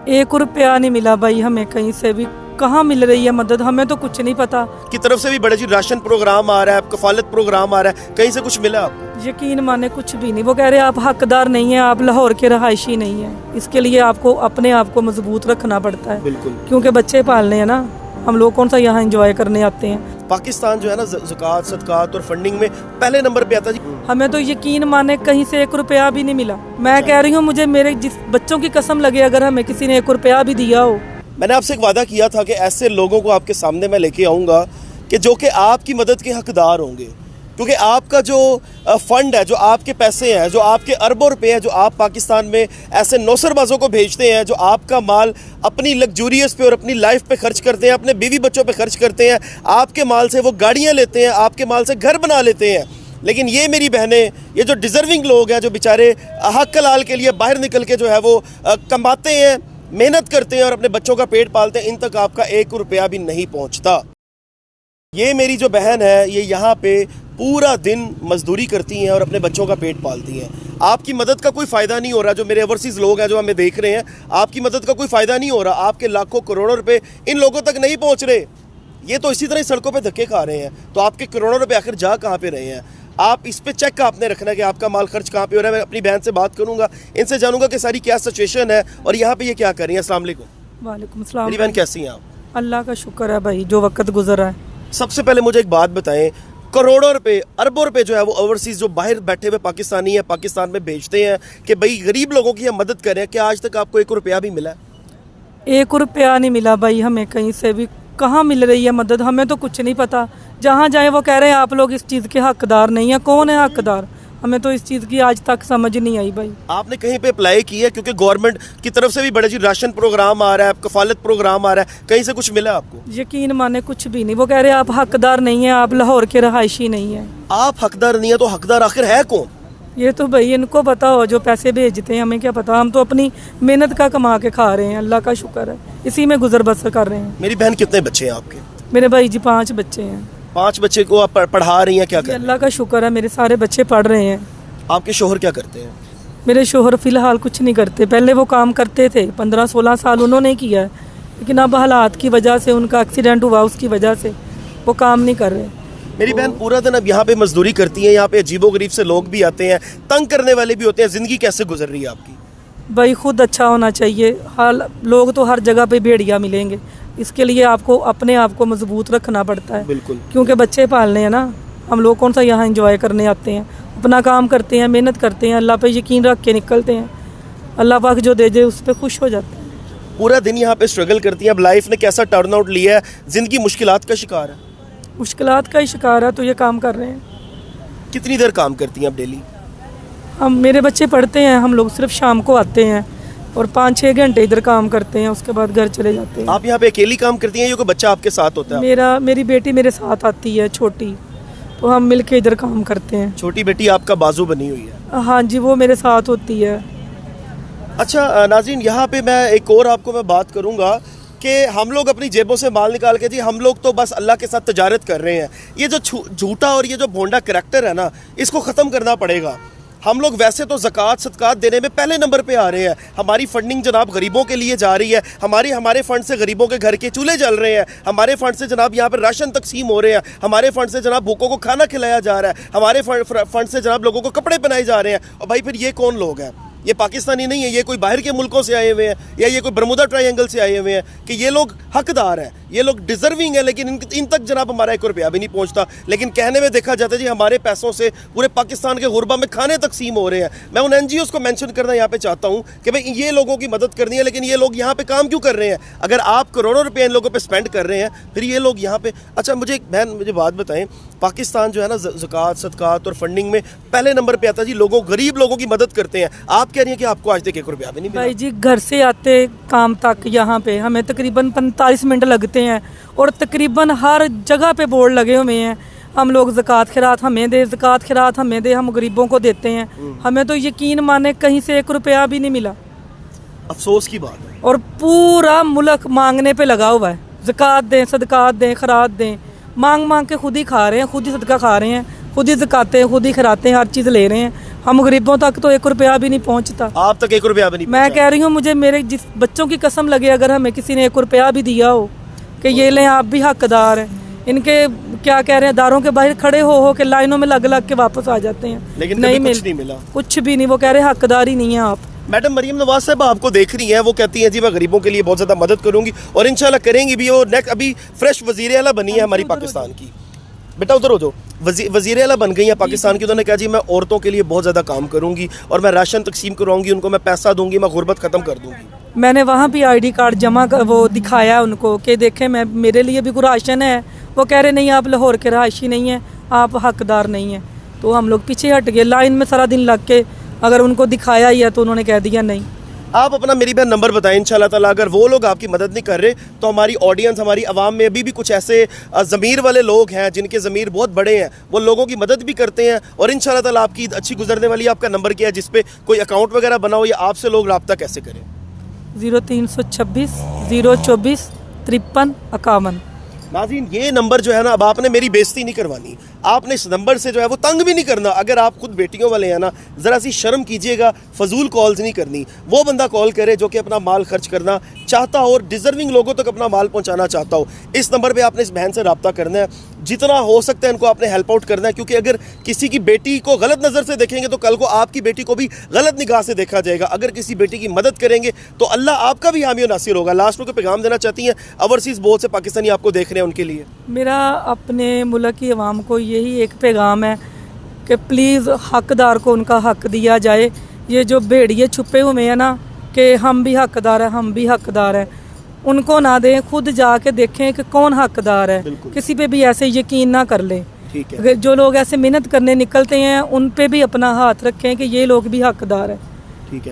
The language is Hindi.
एक रुपया नहीं मिला भाई हमें कहीं से भी। कहाँ मिल रही है मदद, हमें तो कुछ नहीं पता। की तरफ से भी बड़े जी राशन प्रोग्राम आ रहा है, कफालत प्रोग्राम आ रहा है, कहीं से कुछ मिला आपको? यकीन माने कुछ भी नहीं। वो कह रहे हैं आप हकदार नहीं है, आप लाहौर के रहायशी नहीं है। इसके लिए आपको अपने आप को मजबूत रखना पड़ता है। बिल्कुल, क्योंकि बच्चे पालने हैं ना, हम लोग कौन सा यहाँ एंजॉय करने आते हैं। पाकिस्तान जो है ना ज़कात सदकात और फंडिंग में पहले नंबर पे आता जी। हमें तो यकीन माने कहीं से एक रुपया भी नहीं मिला। मैं कह रही हूँ मुझे मेरे जिस बच्चों की कसम लगे अगर हमें किसी ने एक रुपया भी दिया हो। मैंने आपसे एक वादा किया था कि ऐसे लोगों को आपके सामने मैं लेके आऊँगा कि जो कि आपकी मदद के हकदार होंगे, क्योंकि आपका जो फंड है, जो आपके पैसे हैं, जो आपके अरबों रुपए हैं, जो आप पाकिस्तान में ऐसे नौसरबाजों को भेजते हैं, जो आपका माल अपनी लग्जूरियस पे और अपनी लाइफ पे खर्च करते हैं, अपने बीवी बच्चों पे खर्च करते हैं, आपके माल से वो गाड़ियाँ लेते हैं, आपके माल से घर बना लेते हैं। लेकिन ये मेरी बहनें, ये जो डिज़र्विंग लोग हैं, जो बेचारे हक हलाल के लिए बाहर निकल के जो है वो कमाते हैं, मेहनत करते हैं और अपने बच्चों का पेट पालते हैं, इन तक आपका एक रुपया भी नहीं पहुंचता। ये मेरी जो बहन है, ये यहाँ पे पूरा दिन मजदूरी करती हैं और अपने बच्चों का पेट पालती हैं। आपकी मदद का कोई फ़ायदा नहीं हो रहा। जो मेरे ओवरसीज़ लोग हैं जो हमें देख रहे हैं, आपकी मदद का कोई फ़ायदा नहीं हो रहा। आपके लाखों करोड़ों रुपए इन लोगों तक नहीं पहुँच रहे। ये तो इसी तरह सड़कों पर धक्के खा रहे हैं। तो आपके करोड़ों रुपए आखिर जा कहाँ पे रहे हैं? आप इस पे चेक आपने रखना है कि आपका माल खर्च कहाँ पे हो रहा है। मैं अपनी बहन से बात करूंगा, इनसे जानूंगा कि सारी क्या सिचुएशन है और यहाँ पे ये क्या कर रही है। अस्सलाम वालेकुम। वालेकुम सलाम। मेरी बहन कैसी हैं आप? अल्लाह का शुक्र है भाई, जो वक्त गुजरा है। सबसे पहले मुझे एक बात बताएं, करोड़ों रुपए अरबों रुपए जो है वो ओवरसीज जो बाहर बैठे हुए पाकिस्तानी है पाकिस्तान में भेजते हैं कि भाई गरीब लोगों की हम मदद करें, क्या आज तक आपको एक रुपया भी मिला है? एक रुपया नहीं मिला भाई हमें कहीं से भी। कहाँ मिल रही है मदद, हमें तो कुछ नहीं पता। जहाँ जाए वो कह रहे हैं आप लोग इस चीज़ के हकदार नहीं है। कौन है हकदार? हमें तो इस चीज़ की आज तक समझ नहीं आई भाई। आपने कहीं पे अप्लाई की है? क्योंकि गवर्नमेंट की तरफ से भी बड़े जी राशन प्रोग्राम आ रहा है, कफालत प्रोग्राम आ रहा है, कहीं से कुछ मिला आपको? यकीन माने कुछ भी नहीं। वो कह रहे हैं आप हकदार नहीं है, आप लाहौर के रहायशी नहीं है। आप हकदार नहीं है तो हकदार आखिर है कौन? ये तो भाई इनको पता हो जो पैसे भेजते हैं, हमें क्या पता। हम तो अपनी मेहनत का कमा के खा रहे हैं, अल्लाह का शुक्र है, इसी में गुजर बसर कर रहे हैं। मेरी बहन कितने बच्चे हैं आपके? मेरे भाई जी 5 बच्चे हैं। 5 बच्चे को आप पढ़ा रही हैं? क्या कर? अल्लाह का शुक्र है, मेरे सारे बच्चे पढ़ रहे हैं। आपके शोहर क्या करते हैं? मेरे शोहर फिलहाल कुछ नहीं करते। पहले वो काम करते थे, 15-16 साल उन्होंने किया है, लेकिन अब हालात की वजह से, उनका एक्सीडेंट हुआ उसकी वजह से वो काम नहीं कर रहे। मेरी बहन पूरा दिन अब यहाँ पे मजदूरी करती है, यहाँ पे अजीबोगरीब से लोग भी आते हैं, तंग करने वाले भी होते हैं। ज़िंदगी कैसे गुजर रही है आपकी? भाई खुद अच्छा होना चाहिए। हाल लोग तो हर जगह पे भेड़िया मिलेंगे, इसके लिए आपको अपने आप को मजबूत रखना पड़ता है। बिल्कुल, क्योंकि बच्चे पालने हैं ना, हम लोग कौन सा यहाँ एंजॉय करने आते हैं। अपना काम करते हैं, मेहनत करते हैं, अल्लाह पे यकीन रख के निकलते हैं। अल्लाह पाक जो दे दे उस पर खुश हो जाते हैं। पूरा दिन यहाँ पे स्ट्रगल करती हैं। अब लाइफ ने कैसा टर्न आउट लिया है? ज़िंदगी मुश्किलात का शिकार है। मुश्किलात का ही शिकार है तो ये काम कर रहे हैं। कितनी देर काम करती हैं आप डेली? हम मेरे बच्चे पढ़ते हैं, हम लोग सिर्फ शाम को आते हैं और 5-6 घंटे इधर काम करते हैं, उसके बाद घर चले जाते हैं। आप यहाँ पे अकेली काम करती हैं या कोई बच्चा आपके साथ होता है? मेरी बेटी मेरे साथ आती है, छोटी, तो हम मिल के इधर काम करते हैं। छोटी बेटी आपका बाजू बनी हुई है? हाँ जी, वो मेरे साथ होती है। अच्छा नाज़रीन, यहाँ पे मैं एक और आपको मैं बात करूँगा कि हम लोग अपनी जेबों से माल निकाल के जी हम लोग तो बस अल्लाह के साथ तजारत कर रहे हैं। ये जो झूठा और ये जो भोंडा करैक्टर है ना, इसको ख़त्म करना पड़ेगा। हम लोग वैसे तो ज़कात सदकात देने में पहले नंबर पे आ रहे हैं। हमारी फंडिंग जनाब गरीबों के लिए जा रही है। हमारे फ़ंड से गरीबों के घर के चूल्हे जल रहे हैं। हमारे फ़ंड से जनाब यहाँ पर राशन तकसीम हो रहे हैं। हमारे फ़ंड से जनाब भूखों को खाना खिलाया जा रहा है। हमारे फ़ंड से जनाब लोगों को कपड़े पहनाए जा रहे हैं। और भाई फिर ये कौन लोग हैं? ये पाकिस्तानी नहीं है, ये कोई बाहर के मुल्कों से आए हुए हैं या ये कोई बरमुदा ट्रायंगल से आए हुए हैं कि ये लोग हकदार हैं, ये लोग डिजर्विंग है। लेकिन इन तक जनाब हमारा एक रुपया भी नहीं पहुंचता। लेकिन कहने में देखा जाता है जी हमारे पैसों से पूरे पाकिस्तान के गुरबा में खाने तकसीम हो रहे हैं। मैं उन NGOs को मेंशन करना यहाँ पे चाहता हूँ कि भाई ये लोगों की मदद करनी है, लेकिन ये लोग यहाँ पे काम क्यों कर रहे हैं? अगर आप करोड़ों रुपये इन लोगों पर स्पेंड कर रहे हैं, फिर ये लोग यहाँ पे। अच्छा मुझे बात बताएं, पाकिस्तान जो है ना ज़कात सदकात और फंडिंग में पहले नंबर पे आता है जी। गरीब लोगों की मदद करते हैं। आप कह रही हैं कि आपको आज तक एक रुपया भी नहीं मिला? भाई जी घर से आते काम तक यहाँ पे हमें तकरीबन 45 मिनट लगते हैं और तकरीबन हर जगह पे बोर्ड लगे हुए हैं, हम लोग ज़कात खैरात हमें दे, ज़कात खैरात हमें दे, हम गरीबों को देते हैं। हमें तो यकीन माने कहीं से एक रुपया भी नहीं मिला। अफसोस की बात है। और पूरा मुल्क मांगने पे लगा हुआ है, ज़कात दें, सदकात दें, खैरात दें। मांग मांग के खुद ही खा रहे हैं, खुद ही सदका खा रहे हैं, खुद ही ज़कातें, खुद ही खैरातें, हर चीज़ ले रहे हैं। हम गरीबों तक तो 1 रुपया भी नहीं पहुंचता। आप तक 1 रुपया भी नहीं मैं कह रही हूँ मुझे मेरे जिस बच्चों की कसम लगे अगर हमें किसी ने 1 रुपया भी दिया हो कि ये लें आप भी हकदार हैं। इनके क्या कह रहे हैं दारों के बाहर खड़े हो के लाइनों में लग के वापस आ जाते हैं, लेकिन कभी कुछ नहीं मिला। कुछ भी नहीं, वो कह रहे हैं हकदार ही नहीं है आप। मैडम मरीम नवाज साहब आपको देख रही हैं, वो कहती हैं जी मैं गरीबों के लिए बहुत ज़्यादा मदद करूंगी और इंशाल्लाह करेंगी भी। वो नेक्स्ट अभी फ्रेश वज़ीर आला बनी है हमारी पाकिस्तान की। बेटा उधर हो जाओ। वज़ीर आला बन गई हैं पाकिस्तान की। उन्होंने कहा जी मैं औरतों के लिए बहुत ज़्यादा काम करूंगी और मैं राशन तकसीम करवाऊंगी, उनको मैं पैसा दूंगी, मैं गुर्बत ख़त्म कर दूंगी। मैंने वहाँ भी ID कार्ड जमा कर वो दिखाया उनको कि देखें मैं मेरे लिए भी कोई राशन है। वो कह रहे नहीं आप लाहौर के रहायशी नहीं हैं, आप हकदार नहीं हैं। तो हम लोग पीछे हट गए, लाइन में सारा दिन लग के अगर उनको दिखाया ही है तो उन्होंने कह दिया नहीं। आप अपना मेरी बहन नंबर बताएं इंशाल्लाह ताला। अगर वो लोग आपकी मदद नहीं कर रहे तो हमारी ऑडियंस, हमारी आवाम में अभी भी कुछ ऐसे ज़मीर वाले लोग हैं जिनके ज़मीर बहुत बड़े हैं, वो लोगों की मदद भी करते हैं और इंशाल्लाह ताला आपकी अच्छी गुजरने वाली। आपका नंबर क्या है जिस पे कोई अकाउंट वगैरह बना हो या आपसे लोग रब्ता कैसे करें? 0326 024 53 51। नाज़रीन ये नंबर जो है ना, अब आपने मेरी बेइज्जती नहीं करवानी, आपने इस नंबर से जो है वो तंग भी नहीं करना। अगर आप खुद बेटियों वाले हैं ना, ज़रा सी शर्म कीजिएगा, फजूल कॉल्स नहीं करनी। वो बंदा कॉल करे जो कि अपना माल खर्च करना चाहता हो और डिज़र्विंग लोगों तक अपना माल पहुंचाना चाहता हो। इस नंबर पे आपने इस बहन से रब्ता करना है, जितना हो सकता है इनको आपने हेल्प आउट करना है। क्योंकि अगर किसी की बेटी को गलत नज़र से देखेंगे तो कल को आपकी बेटी को भी गलत निगाह से देखा जाएगा। अगर किसी बेटी की मदद करेंगे तो अल्लाह आपका भी हामी और नासिर होगा। लास्ट में कोई पैगाम देना चाहती हैं ओवरसीज़ बहुत से पाकिस्तानी आपको देख रहे हैं उनके लिए? मेरा अपने मुल्क की आवाम को यही एक पैगाम है कि प्लीज़ हकदार को उनका हक दिया जाए। ये जो भेड़िए छुपे हुए हैं ना कि हम भी हकदार हैं, हम भी हकदार हैं, उनको ना दें, खुद जाके देखें कि कौन हकदार है। किसी पे भी ऐसे यकीन ना कर लें। ठीक है। जो लोग ऐसे मेहनत करने निकलते हैं उन पे भी अपना हाथ रखें कि ये लोग भी हकदार हैं।